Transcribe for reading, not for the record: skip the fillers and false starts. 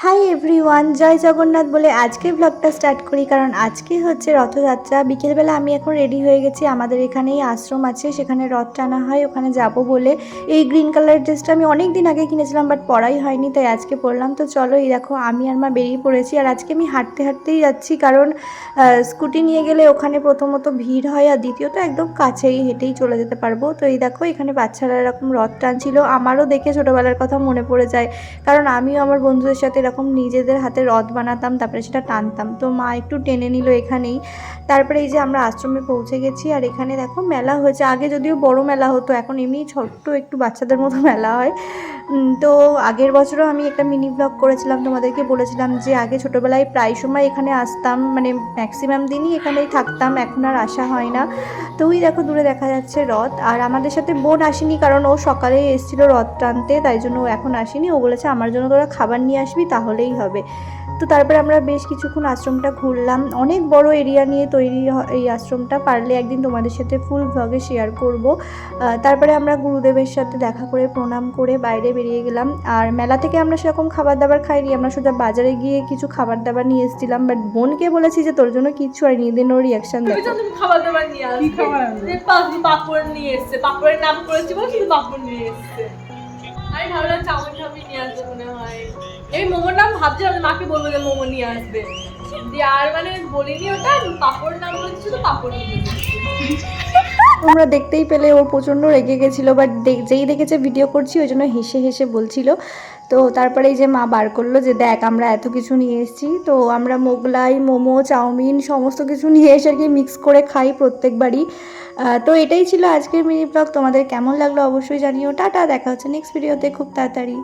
Hi everyone, জয় জগন্নাথ বলে আজকে ব্লগটা স্টার্ট করি। কারণ আজকে হচ্ছে রথযাত্রা। বিকেলবেলা আমি এখন রেডি হয়ে গেছি। আমাদের এখানেই আশ্রম আছে, সেখানে রথ টানা হয়, ওখানে যাব বলে। এই গ্রিন কালারের ড্রেসটা আমি অনেক দিন আগে কিনেছিলাম, বাট পরাই হয়নি, তাই আজকে পরলাম। তো চলো, এই দেখো আমি আর মা বেরিয়ে পড়েছি। আর আজকে আমি হাঁটতে হাঁটতেই যাচ্ছি, কারণ স্কুটি নিয়ে গেলে ওখানে প্রথমত ভিড় হয়, আর দ্বিতীয়ত একদম কাছেই, হেঁটেই চলে যেতে পারবো। তো এই দেখো এখানে বাচ্চারা এরকম রথ টানছিল। আমারও দেখে ছোটোবেলার কথা মনে পড়ে যায়, কারণ আমিও আমার বন্ধুদের সাথে এরকম নিজেদের হাতে রথ বানাতাম, তারপরে সেটা টানতাম। তো মা একটু টেনে নিল এখানেই। তারপরে এই যে আমরা আশ্রমে পৌঁছে গেছি, আর এখানে দেখো মেলা হয়েছে। আগে যদিও বড় মেলা হতো, এখন এমনি ছোট্ট একটু বাচ্চাদের মতো মেলা হয়। তো আগের বছরও আমি একটা মিনি ব্লগ করেছিলাম, তোমাদেরকে বলেছিলাম যে আগে ছোটোবেলায় প্রায় সময় এখানে আসতাম, মানে ম্যাক্সিমাম দিনই এখানেই থাকতাম, এখন আর আসা হয় না। তো ওই দেখো দূরে দেখা যাচ্ছে রথ। আর আমাদের সাথে বোন আসেনি, কারণ ও সকালেই এসেছিলো রথ টানতে, তাই জন্য ও এখন আসেনি। ও বলেছে আমার জন্য তোরা খাবার নিয়ে আসবি, তাহলেই হবে। তো তারপরে আমরা বেশ কিছুক্ষণ আশ্রমটা ঘুরলাম। অনেক বড় এরিয়া নিয়ে তৈরি এই আশ্রমটা, পারলে একদিন তোমাদের সাথে ফুল ভ্লগে শেয়ার করব। তারপরে আমরা গুরুদেবের সাথে দেখা করে প্রণাম করে বাইরে বেরিয়ে গেলাম। আর মেলা থেকে আমরা সেরকম খাবার দাবার খাইনি, আমরা সোজা বাজারে গিয়ে কিছু খাবার দাবার নিয়ে এসেছিলাম। বাট বোনকে বলেছি যে তোর জন্য কিচ্ছু আর নিয়ে দিন, ওর রিয়াকশন দেখো। খাবার দাবার নিয়ে আসবে, পাপড় নিয়ে এসছে, পাপড়ের নাম করেছি বল, শুধু পাপড় নিয়ে এসছে। আমি ভাবলাম চাউমিন টাউমিন নিয়ে আসবে মনে হয়। এই মোমোর নাম ভাবছিলাম মাকে বলবো যে মোমো নিয়ে আসবে, দিয়ে আর মানে বলিনি ওটা, পাপড় নাম বলেছি, শুধু পাপড় নিয়ে এসছে। তোমরা দেখতেই পেলে ও প্রচণ্ড রেগে গেছিলো, বাট যেই দেখেছে ভিডিও করছি ওই জন্য হেসে হেসে বলছিল। তো তারপরে এই যে মা বার করলো যে দেখ আমরা এত কিছু নিয়ে এসেছি। তো আমরা মোগলাই, মোমো, চাউমিন সমস্ত কিছু নিয়ে এসে আর কি মিক্স করে খাই প্রত্যেকবারই। তো এটাই ছিল আজকের মিনি ব্লগ। তোমাদের কেমন লাগলো অবশ্যই জানিও। টাটা, দেখা হচ্ছে নেক্সট ভিডিওতে খুব তাড়াতাড়ি।